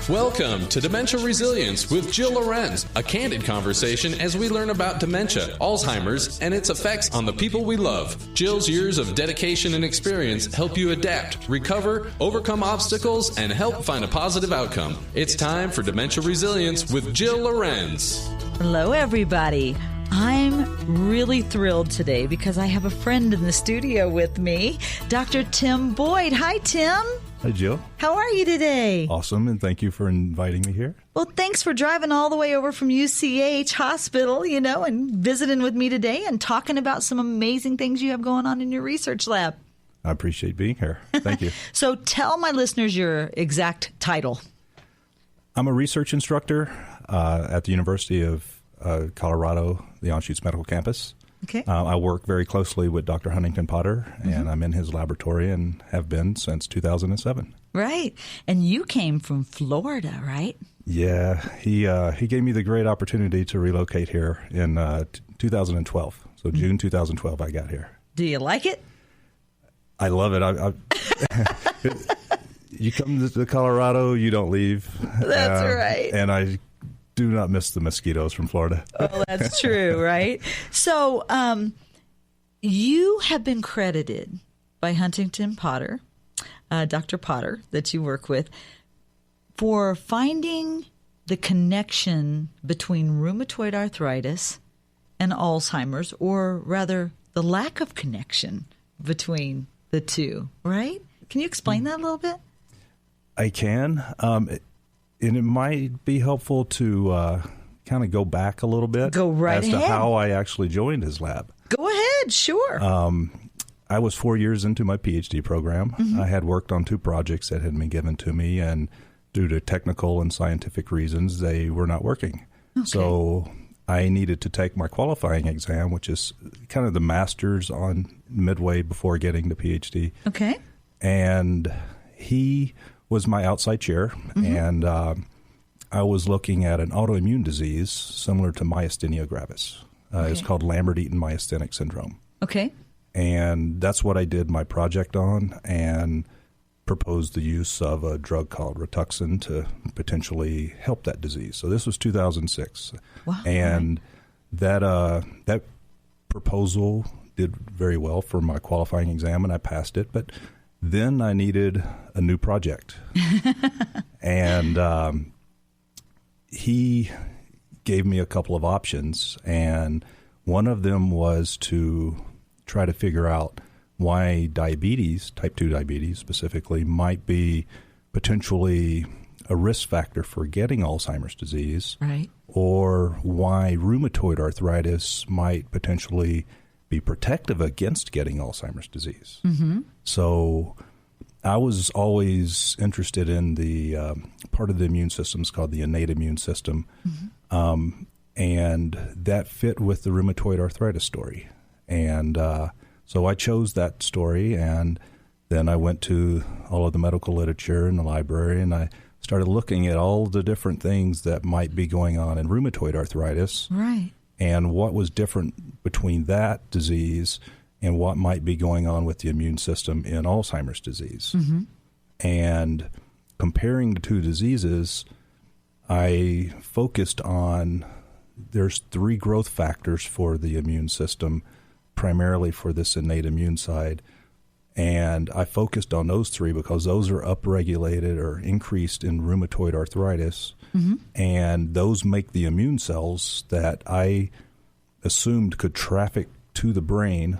Welcome to Dementia Resilience with Jill Lorentz, a candid conversation as we learn about dementia, Alzheimer's, and its effects on the people we love. Jill's years of dedication and experience help you adapt, recover, overcome obstacles, and help find a positive outcome. It's time for Dementia Resilience with Jill Lorentz. Hello, everybody. I'm really thrilled today because I have a friend in the studio with me, Dr. Tim Boyd. Hi, Tim. Hi, Jill. How are you today? Awesome, and thank you for inviting me here. Well, thanks for driving all the way over from UCH Hospital, and visiting with me today and talking about some amazing things you have going on in your research lab. I appreciate being here. Thank you. So tell my listeners your exact title. I'm a research instructor at the University of Colorado, the Anschutz Medical Campus. Okay. I work very closely with Dr. Huntington Potter, and I'm in his laboratory and have been since 2007. Right. And you came from Florida, right? Yeah. He gave me the great opportunity to relocate here in 2012. So June 2012, I got here. Do you like it? I love it. You come to Colorado, you don't leave. That's right. And I do not miss the mosquitoes from Florida. Oh, that's true, right? So you have been credited by Huntington Potter, Dr. Potter, that you work with, for finding the connection between rheumatoid arthritis and Alzheimer's, or rather the lack of connection between the two, right? Can you explain that a little bit? I can. And it might be helpful to kind of go back a little bit. Go right as ahead. to how I actually joined his lab. Go ahead, sure. I was 4 years into my PhD program. I had worked on 2 projects that had been given to me, and due to technical and scientific reasons, they were not working. Okay. So I needed to take my qualifying exam, which is kind of the master's on midway before getting the PhD. Okay. And he was my outside chair, and I was looking at an autoimmune disease similar to myasthenia gravis. It's called Lambert-Eaton myasthenic syndrome. Okay. And that's what I did my project on, and proposed the use of a drug called Rituxan to potentially help that disease. So this was 2006. Wow. And that proposal did very well for my qualifying exam, and I passed it. But then I needed a new project. And he gave me a couple of options, and one of them was to try to figure out why diabetes, type 2 diabetes specifically, might be potentially a risk factor for getting Alzheimer's disease, right? Or why rheumatoid arthritis might potentially be protective against getting Alzheimer's disease. So I was always interested in the part of the immune system is called the innate immune system, and that fit with the rheumatoid arthritis story. And so I chose that story, and then I went to all of the medical literature in the library, and I started looking at all the different things that might be going on in rheumatoid arthritis. Right. And what was different between that disease and what might be going on with the immune system in Alzheimer's disease. And comparing the 2 diseases, I focused on, there's 3 growth factors for the immune system, primarily for this innate immune side. And I focused on those 3 because those are upregulated or increased in rheumatoid arthritis. And those make the immune cells that I assumed could traffic to the brain,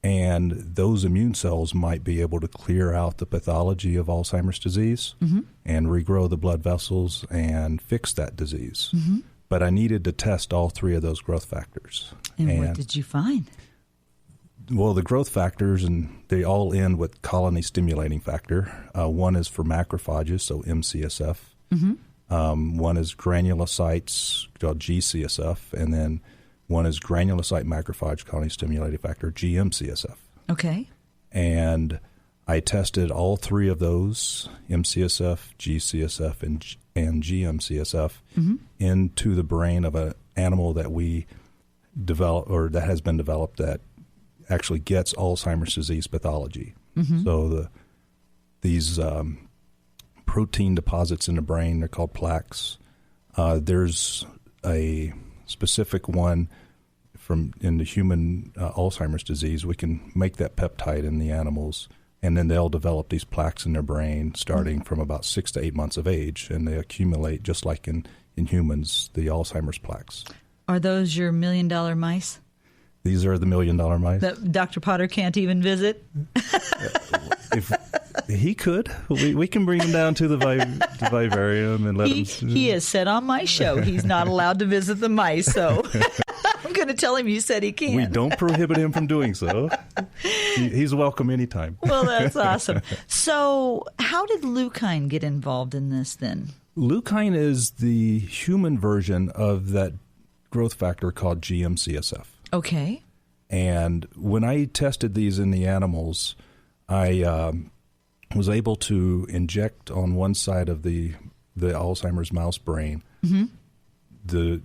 and those immune cells might be able to clear out the pathology of Alzheimer's disease and regrow the blood vessels and fix that disease. But I needed to test all 3 of those growth factors. And what did you find? Well, the growth factors, and they all end with colony stimulating factor. One is for macrophages, so MCSF. One is granulocytes, called GCSF, and then one is granulocyte macrophage colony stimulating factor, GMCSF. Okay. And I tested all 3 of those, MCSF, GCSF, and GMCSF, into the brain of an animal that we develop, or that has been developed, that actually gets Alzheimer's disease pathology. So these protein deposits in the brain. They're called plaques. There's a specific one in the human Alzheimer's disease. We can make that peptide in the animals, and then they'll develop these plaques in their brain starting from about 6 to 8 months of age, and they accumulate just like in humans, the Alzheimer's plaques. Are those your $1 million mice? These are the $1 million mice. That Dr. Potter can't even visit? If he could, we can bring him down to the vivarium and let him. He has said on my show he's not allowed to visit the mice, so I'm going to tell him you said he can. We don't prohibit him from doing so. He's welcome anytime. Well, that's awesome. So how did Leukine get involved in this then? Leukine is the human version of that growth factor called GM-CSF. Okay. And when I tested these in the animals, I was able to inject on one side of the Alzheimer's mouse brain the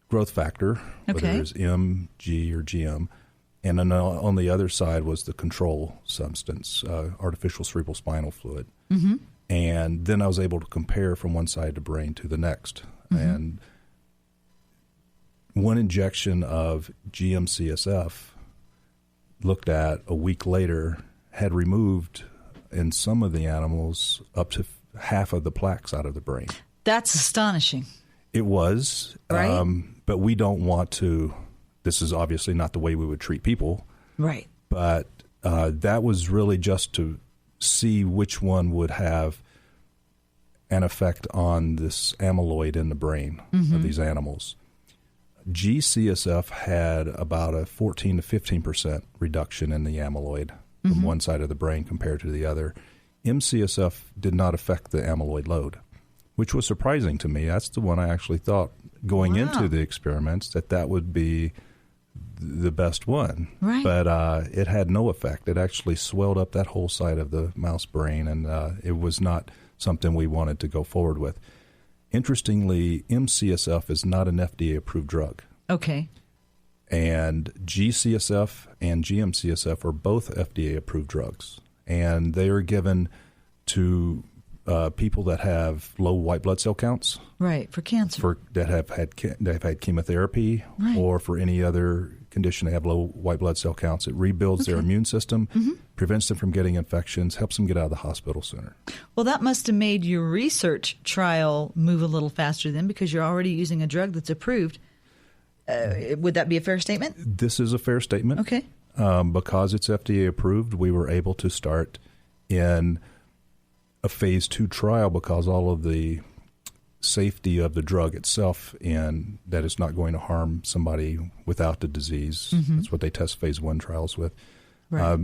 growth factor, whether it's M, G, or GM, and then on the other side was the control substance, artificial cerebral spinal fluid. And then I was able to compare from one side of the brain to the next. And one injection of GM-CSF looked at a week later had removed in some of the animals up to half of the plaques out of the brain. That's astonishing. It was, right? But we don't want to. This is obviously not the way we would treat people, right? But that was really just to see which one would have an effect on this amyloid in the brain of these animals. G-CSF had about a 14 to 15% reduction in the amyloid from one side of the brain compared to the other. M-CSF did not affect the amyloid load, which was surprising to me. That's the one I actually thought going into the experiments that would be the best one. Right. But it had no effect. It actually swelled up that whole side of the mouse brain, and it was not something we wanted to go forward with. Interestingly, M-CSF is not an FDA-approved drug. Okay. And G-CSF and GM-CSF are both FDA-approved drugs. And they are given to people that have low white blood cell counts. Right, for cancer. That have had chemotherapy, or for any other condition they have low white blood cell counts. It rebuilds their immune system, prevents them from getting infections, helps them get out of the hospital sooner. Well, that must have made your research trial move a little faster then, because you're already using a drug that's approved. Would that be a fair statement? This is a fair statement. Okay. Because it's FDA approved, we were able to start in a phase 2 trial because all of the safety of the drug itself and that it's not going to harm somebody without the disease. That's what they test phase 1 trials with. Right.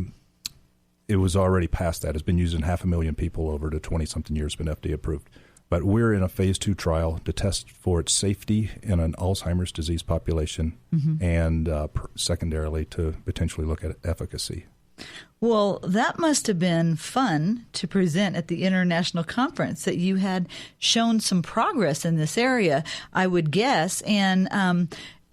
It was already past that. It's been used in 500,000 people over the 20-something years, been FDA approved. But we're in a phase 2 trial to test for its safety in an Alzheimer's disease population and secondarily to potentially look at efficacy. Well, that must have been fun to present at the international conference, that you had shown some progress in this area, I would guess. And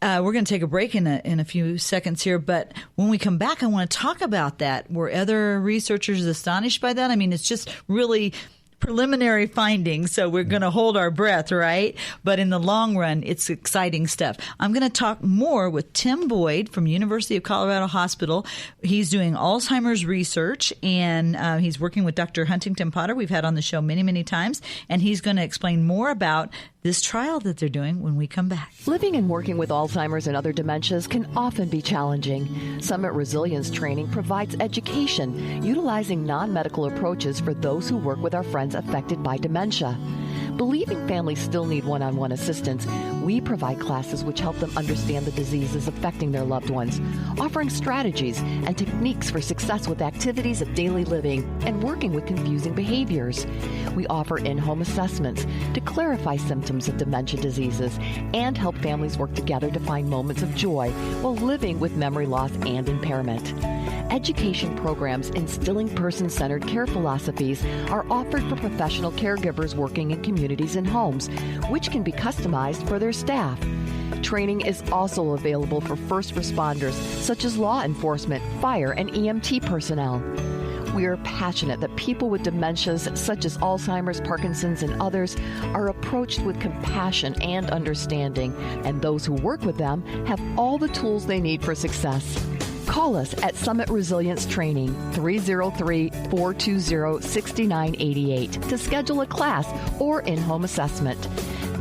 we're going to take a break in a few seconds here. But when we come back, I want to talk about that. Were other researchers astonished by that? I mean, it's just really preliminary findings, so we're going to hold our breath, right? But in the long run, it's exciting stuff. I'm going to talk more with Tim Boyd from University of Colorado Hospital. He's doing Alzheimer's research, and he's working with Dr. Huntington Potter, we've had on the show many, many times, and he's going to explain more about this trial that they're doing when we come back. Living and working with Alzheimer's and other dementias can often be challenging. Summit Resilience Training provides education utilizing non-medical approaches for those who work with our friends affected by dementia. Believing families still need one-on-one assistance, we provide classes which help them understand the diseases affecting their loved ones, offering strategies and techniques for success with activities of daily living and working with confusing behaviors. We offer in-home assessments to clarify symptoms of dementia diseases and help families work together to find moments of joy while living with memory loss and impairment. Education programs instilling person-centered care philosophies are offered for professional caregivers working in communities and homes, which can be customized for their staff. Training is also available for first responders, such as law enforcement, fire, and EMT personnel. We are passionate that people with dementias such as Alzheimer's, Parkinson's, and others are approached with compassion and understanding, and those who work with them have all the tools they need for success. Call us at Summit Resilience Training, 303-420-6988 to schedule a class or in-home assessment.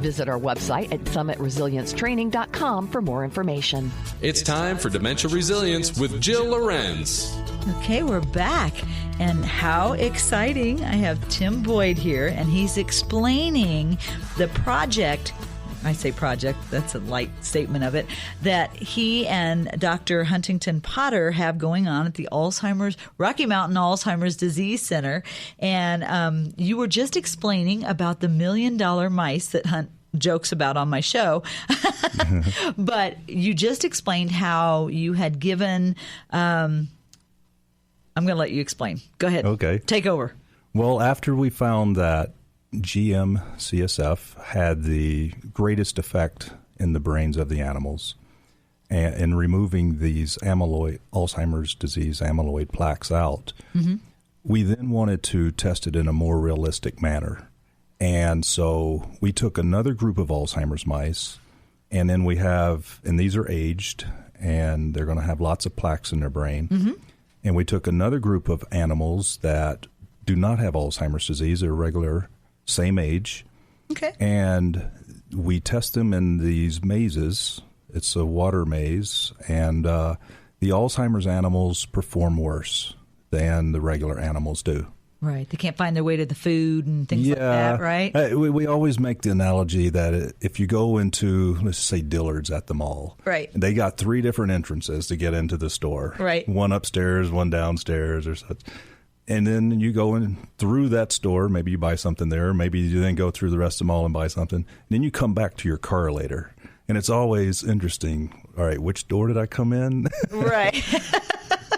Visit our website at summitresiliencetraining.com for more information. It's time for Dementia Resilience with Jill Lorentz. Okay, we're back. And how exciting. I have Tim Boyd here, and he's explaining the project. I say project, that's a light statement of it, that he and Dr. Huntington Potter have going on at the Rocky Mountain Alzheimer's Disease Center. And you were just explaining about the $1 million mice that Hunt jokes about on my show. But you just explained how you had given, I'm going to let you explain. Go ahead. Okay. Take over. Well, after we found that GM-CSF had the greatest effect in the brains of the animals and in removing these Alzheimer's disease amyloid plaques out, we then wanted to test it in a more realistic manner. And so we took another group of Alzheimer's mice, and then and these are aged, and they're going to have lots of plaques in their brain. And we took another group of animals that do not have Alzheimer's disease, they're regular, same age. Okay. And we test them in these mazes. It's a water maze. And the Alzheimer's animals perform worse than the regular animals do. Right. They can't find their way to the food and things like that, right? We always make the analogy that if you go into, let's say, Dillard's at the mall. Right. They got 3 different entrances to get into the store. Right. One upstairs, one downstairs or such. And then you go in through that store, maybe you buy something there, maybe you then go through the rest of the mall and buy something. And then you come back to your car later. And it's always interesting. All right, which door did I come in? Right.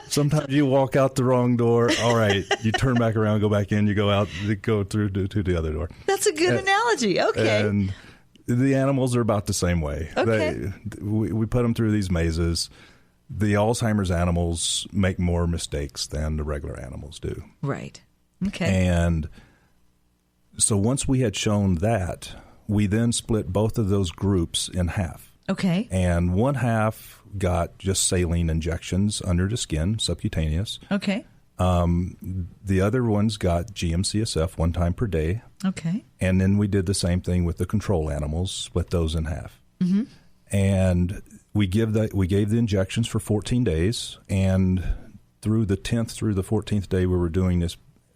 Sometimes you walk out the wrong door. All right, you turn back around, go back in, you go out, go through to the other door. That's a good analogy. Okay. And the animals are about the same way. Okay. We put them through these mazes. The Alzheimer's animals make more mistakes than the regular animals do. Right. Okay. And so once we had shown that, we then split both of those groups in half. Okay. And one half got just saline injections under the skin, subcutaneous. Okay. The other ones got GM-CSF 1 time per day. Okay. And then we did the same thing with the control animals, split those in half. And we gave the injections for 14 days, and through the 10th through the 14th day, we were doing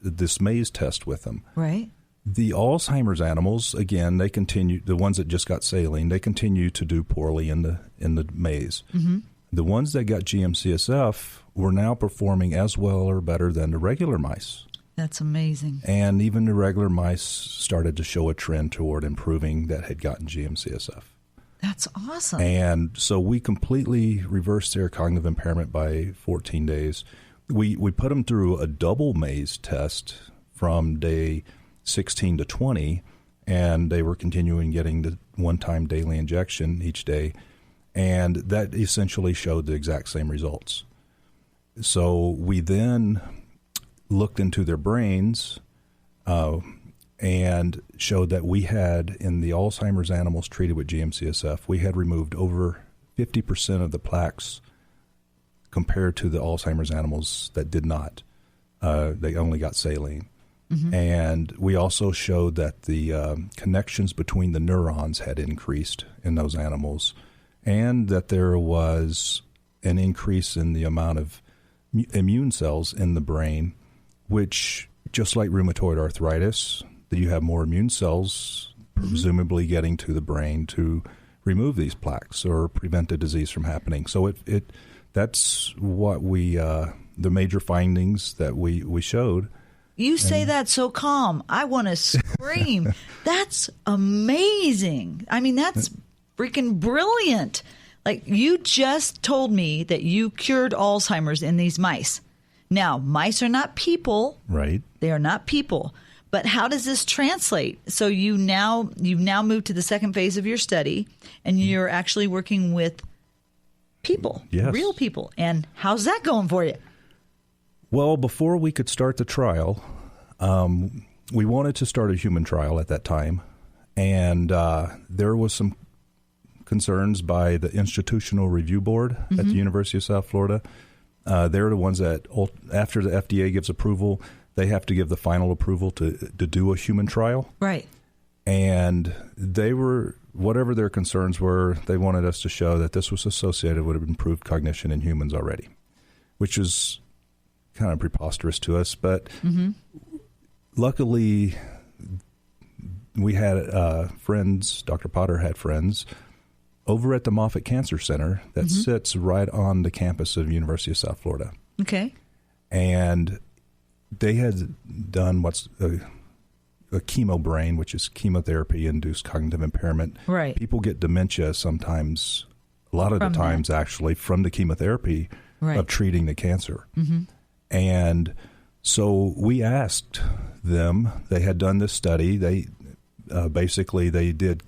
this maze test with them. Right. The Alzheimer's animals, again, they continue. The ones that just got saline, they continue to do poorly in the maze. The ones that got GM-CSF were now performing as well or better than the regular mice. That's amazing. And even the regular mice started to show a trend toward improving that had gotten GM-CSF. That's awesome. And so we completely reversed their cognitive impairment by 14 days. We put them through a double maze test from day 16 to 20, and they were continuing getting the 1 time daily injection each day, and that essentially showed the exact same results. So we then looked into their brains and showed that we had, in the Alzheimer's animals treated with GM-CSF, we had removed over 50% of the plaques compared to the Alzheimer's animals that did not. They only got saline. And we also showed that the connections between the neurons had increased in those animals, and that there was an increase in the amount of immune cells in the brain, which, just like rheumatoid arthritis, that you have more immune cells presumably getting to the brain to remove these plaques or prevent the disease from happening. So that's what the major findings that we showed. You say that so calm. I want to scream. That's amazing. I mean, that's freaking brilliant. Like, you just told me that you cured Alzheimer's in these mice. Now, mice are not people. Right. They are not people. But how does this translate? So you've now moved to the second phase of your study, and you're actually working with people, yes. Real people. And how's that going for you? Well, before we could start the trial, we wanted to start a human trial at that time, and there was some concerns by the Institutional Review Board at the University of South Florida. They're the ones that, after the FDA gives approval, they have to give the final approval to do a human trial. Right. And they were, whatever their concerns were, they wanted us to show that this was associated with improved cognition in humans already, which is kind of preposterous to us. But luckily, we had friends, Dr. Potter had friends, over at the Moffitt Cancer Center that sits right on the campus of University of South Florida. Okay. And they had done what's a chemo brain, which is chemotherapy-induced cognitive impairment. Right. People get dementia sometimes, a lot of the times actually, from the chemotherapy of treating the cancer. And so we asked them, they had done this study. They basically, they did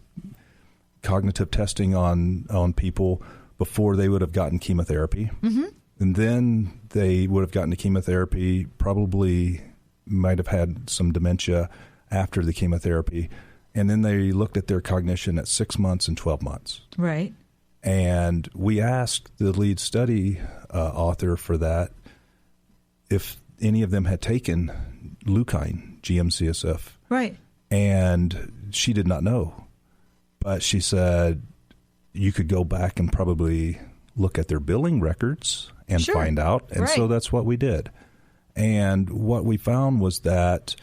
cognitive testing on people before they would have gotten chemotherapy. And then they would have gotten the chemotherapy, probably might have had some dementia after the chemotherapy. And then they looked at their cognition at 6 months and 12 months. Right. And we asked the lead study author for that if any of them had taken Leukine, GM-CSF. Right. And she did not know. But she said you could go back and probably look at their billing records and find out. And so that's what we did. And what we found was that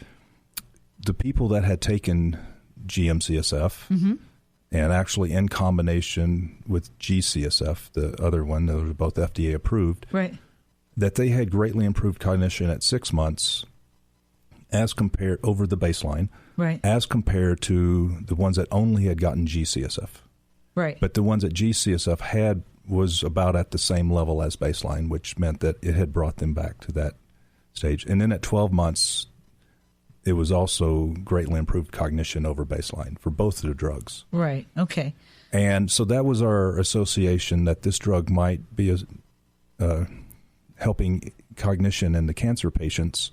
the people that had taken GM-CSF and actually in combination with G-CSF, the other one, those were both FDA approved, that they had greatly improved cognition at 6 months as compared over the baseline, as compared to the ones that only had gotten G-CSF. Right. But the ones that G-CSF had was about at the same level as baseline, which meant that it had brought them back to that stage. And then at 12 months, it was also greatly improved cognition over baseline for both of the drugs. Right. Okay. And so that was our association that this drug might be helping cognition in the cancer patients.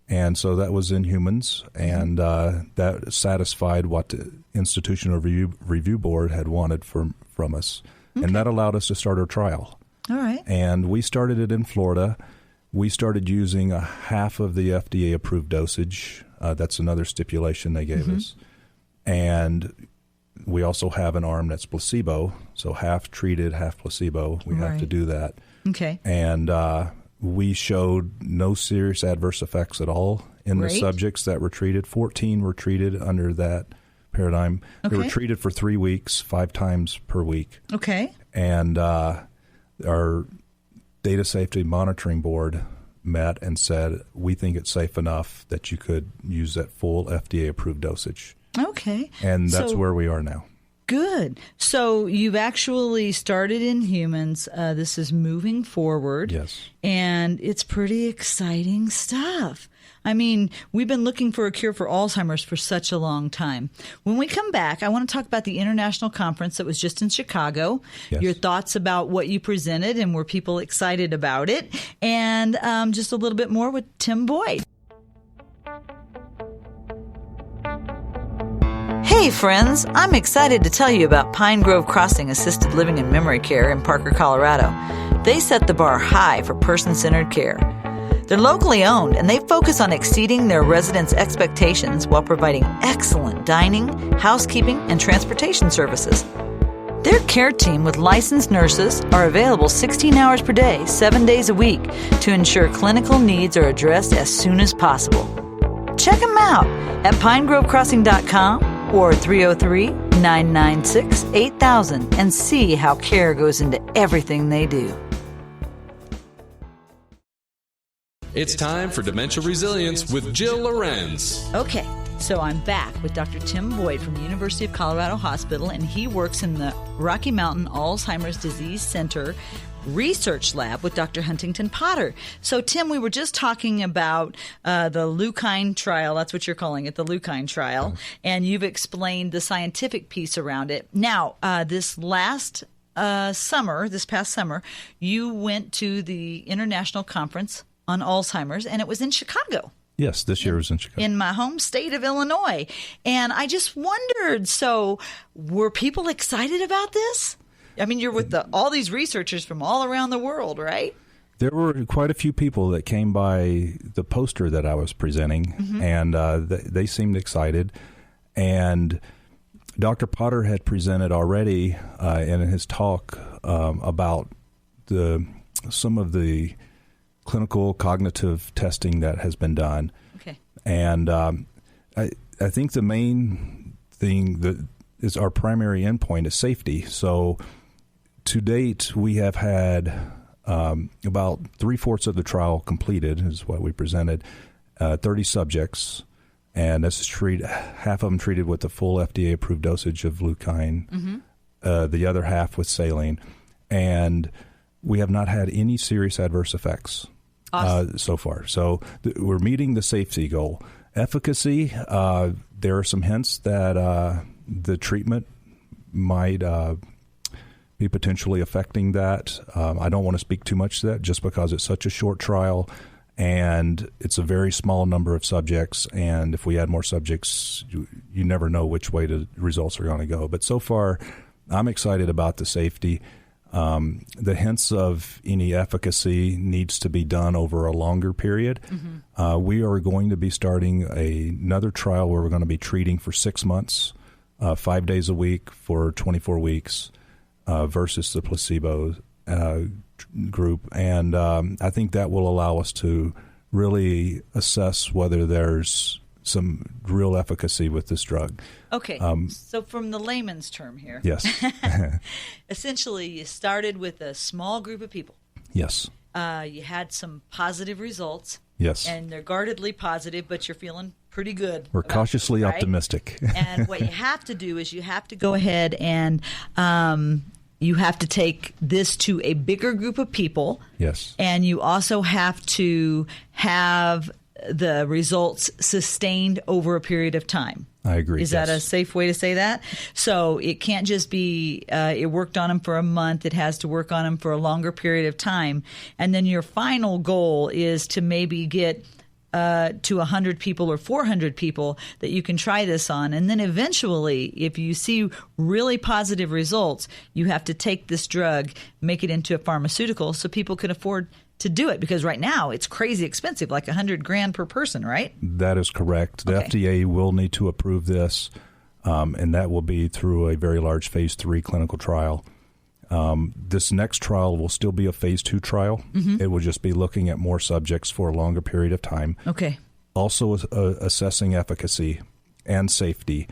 And so that was in humans, and that satisfied what the Institutional Review Board had wanted from us. And that allowed us to start our trial. All right. And we started it in Florida. We started using a half of the FDA-approved dosage. That's another stipulation they gave us. And we also have an arm that's placebo, so half treated, half placebo. We have to do that. Okay. And we showed no serious adverse effects at all in the subjects that were treated. 14 were treated under that paradigm. They were treated for 3 weeks, 5 times per week. Okay. And our Data Safety Monitoring Board met and said, we think it's safe enough that you could use that full FDA-approved dosage. Okay. And that's where we are now. Good. So you've actually started in humans. This is moving forward. Yes. And it's pretty exciting stuff. I mean, we've been looking for a cure for Alzheimer's for such a long time. When we come back, I want to talk about the international conference that was just in Chicago, your thoughts about what you presented and were people excited about it, and just a little bit more with Tim Boyd. Hey friends, I'm excited to tell you about Pine Grove Crossing Assisted Living and Memory Care in Parker, Colorado. They set the bar high for person-centered care. They're locally owned and they focus on exceeding their residents' expectations while providing excellent dining, housekeeping, and transportation services. Their care team with licensed nurses are available 16 hours per day, 7 days a week to ensure clinical needs are addressed as soon as possible. Check them out at pinegrovecrossing.com or 303-996-8000 and see how care goes into everything they do. It's time for Dementia Resilience with Jill Lorentz. Okay, so I'm back with Dr. Tim Boyd from the University of Colorado Hospital, and he works in the Rocky Mountain Alzheimer's Disease Center Research Lab with Dr. Huntington Potter. So, Tim, we were just talking about the Leukine Trial. That's what you're calling it, the Leukine Trial. And you've explained the scientific piece around it. Now, this past summer, you went to the international conference on Alzheimer's, and it was in Chicago. Yes, this year was in Chicago. In my home state of Illinois. And I just wondered, so were people excited about this? I mean, you're with all these researchers from all around the world, right? There were quite a few people that came by the poster that I was presenting, and they seemed excited. And Dr. Potter had presented already in his talk about some of the clinical cognitive testing that has been done. Okay. And I think the main thing that is our primary endpoint is safety. So to date, we have had about 3/4 of the trial completed, is what we presented, 30 subjects. And this is half of them treated with the full FDA-approved dosage of Leukine, the other half with saline. And we have not had any serious adverse effects. Awesome. So far. So we're meeting the safety goal. Efficacy, there are some hints that the treatment might be potentially affecting that. I don't want to speak too much to that just because it's such a short trial and it's a very small number of subjects. And if we add more subjects, you never know which way the results are going to go. But so far, I'm excited about the safety. The hints of any efficacy needs to be done over a longer period. We are going to be starting another trial where we're going to be treating for 6 months, 5 days a week for 24 weeks versus the placebo group. And I think that will allow us to really assess whether there's some real efficacy with this drug. Okay, so from the layman's term here. Yes. Essentially, you started with a small group of people. Yes. You had some positive results. Yes. And they're guardedly positive, but you're feeling pretty good. We're cautiously optimistic. And what you have to do is you have to go ahead and you have to take this to a bigger group of people. Yes. And you also have to have the results sustained over a period of time. I agree. Is that a safe way to say that? So it can't just be it worked on them for a month. It has to work on them for a longer period of time. And then your final goal is to maybe get to 100 people or 400 people that you can try this on. And then eventually, if you see really positive results, you have to take this drug, make it into a pharmaceutical so people can afford to do it, because right now it's crazy expensive, like $100,000 per person, right? That is correct. The FDA will need to approve this, and that will be through a very large phase 3 clinical trial. This next trial will still be a phase 2 trial. It will just be looking at more subjects for a longer period of time. Okay. Also assessing efficacy and safety,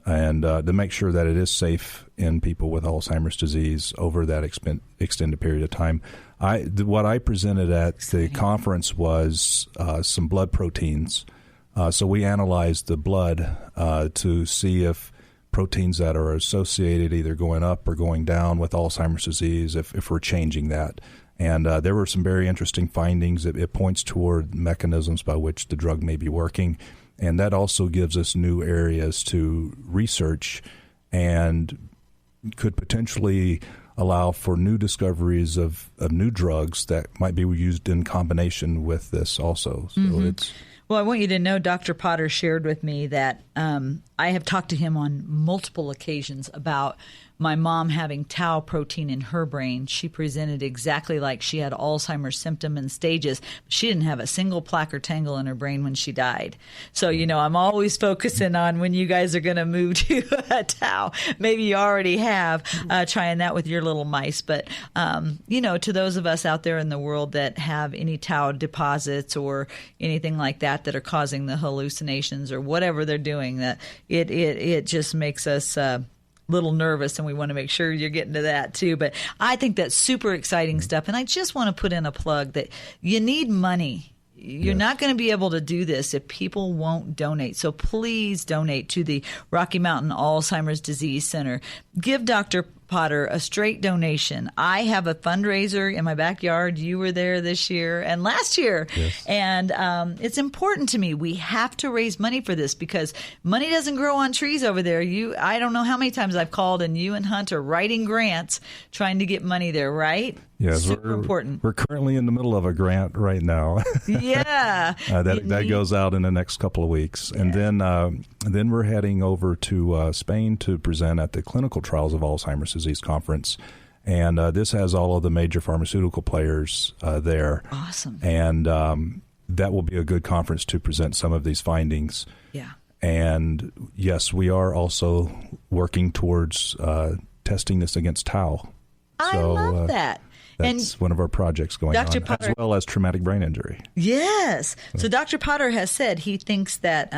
and to make sure that it is safe in people with Alzheimer's disease over that extended period of time. What I presented at the conference was some blood proteins. So we analyzed the blood to see if proteins that are associated either going up or going down with Alzheimer's disease, if we're changing that. And there were some very interesting findings. It points toward mechanisms by which the drug may be working. And that also gives us new areas to research and could potentially allow for new discoveries of new drugs that might be used in combination with this also. So it's... Well, I want you to know Dr. Potter shared with me that I have talked to him on multiple occasions about my mom having tau protein in her brain. She presented exactly like she had Alzheimer's symptom and stages. She didn't have a single plaque or tangle in her brain when she died. So, I'm always focusing on when you guys are going to move to tau. Maybe you already have, trying that with your little mice. But, to those of us out there in the world that have any tau deposits or anything like that are causing the hallucinations or whatever they're doing, that it just makes us little nervous, and we want to make sure you're getting to that too. But I think that's super exciting stuff, and I just want to put in a plug that you need money. You're not going to be able to do this if people won't donate. So please donate to the Rocky Mountain Alzheimer's Disease Center. Give Dr. Potter, a straight donation. I have a fundraiser in my backyard. You were there this year and last year. Yes. And it's important to me. We have to raise money for this because money doesn't grow on trees over there. I don't know how many times I've called and you and Hunt are writing grants trying to get money there, right? Yes, super important. We're currently in the middle of a grant right now. Yeah. that goes out in the next couple of weeks. Yeah. And then we're heading over to Spain to present at the Clinical Trials of Alzheimer's Disease Conference. And this has all of the major pharmaceutical players there. Awesome. And that will be a good conference to present some of these findings. Yeah. And yes, we are also working towards testing this against tau. I love that. That's one of our projects going Dr. on, Potter, as well as traumatic brain injury. Yes. So Dr. Potter has said he thinks that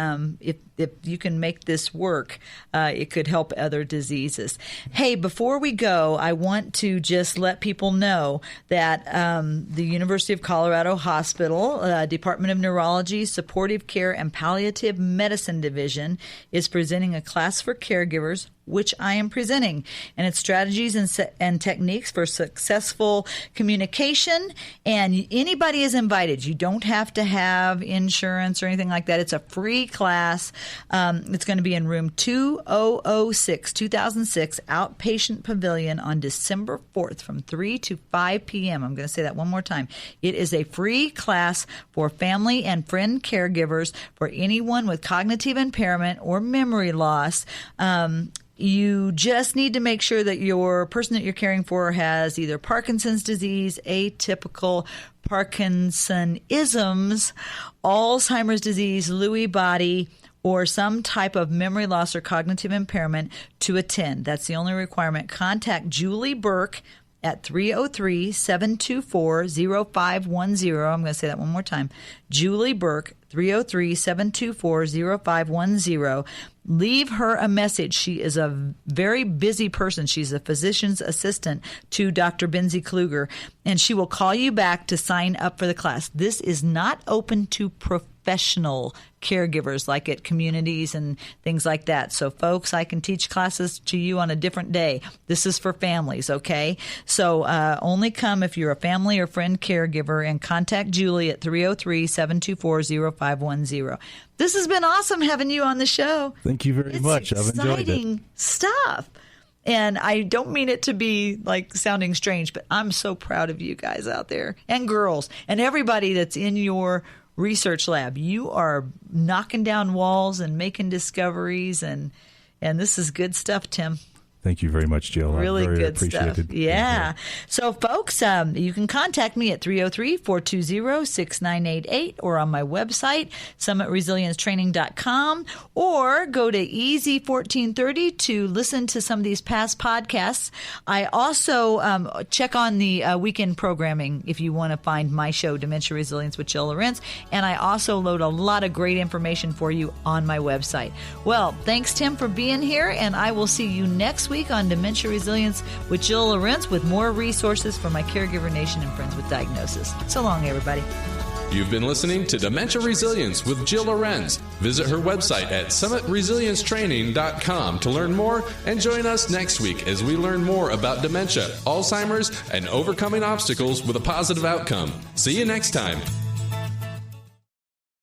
if you can make this work, it could help other diseases. Hey, before we go, I want to just let people know that the University of Colorado Hospital, Department of Neurology, Supportive Care, and Palliative Medicine Division is presenting a class for caregivers, which I am presenting, and it's strategies and techniques for successful communication, and anybody is invited. You don't have to have insurance or anything like that. It's a free class. It's going to be in room 2006, Outpatient Pavilion on December 4th from 3 to 5 p.m. I'm going to say that one more time. It is a free class for family and friend caregivers for anyone with cognitive impairment or memory loss. You just need to make sure that your person that you're caring for has either Parkinson's disease, atypical Parkinsonisms, Alzheimer's disease, Lewy body, or some type of memory loss or cognitive impairment to attend. That's the only requirement. Contact Julie Burke at 303-724-0510. I'm going to say that one more time. Julie Burke, 303-724-0510. Leave her a message. She is a very busy person. She's a physician's assistant to Dr. Benzie Kluger, and she will call you back to sign up for the class. This is not open to professional caregivers like at communities and things like that. So, folks, I can teach classes to you on a different day. This is for families, okay? So only come if you're a family or friend caregiver, and contact Julie at 303-724-0510. This has been awesome having you on the show. Thank you very much. I've enjoyed it. Exciting stuff. And I don't mean it to be like sounding strange, but I'm so proud of you guys out there and girls and everybody that's in your research lab. You are knocking down walls and making discoveries, and this is good stuff, Tim. Thank you very much, Jill. Really very good stuff. Yeah. So, folks, you can contact me at 303-420-6988 or on my website, summitresiliencetraining.com, or go to Easy 1430 to listen to some of these past podcasts. I also check on the weekend programming if you want to find my show, Dementia Resilience with Jill Lorentz, and I also load a lot of great information for you on my website. Well, thanks, Tim, for being here, and I will see you next week on Dementia Resilience with Jill Lorentz with more resources for my caregiver nation and friends with diagnosis. So long, everybody. You've been listening to Dementia Resilience with Jill Lorentz. Visit her website at summitresiliencetraining.com to learn more, and join us next week as we learn more about dementia, Alzheimer's, and overcoming obstacles with a positive outcome. See you next time.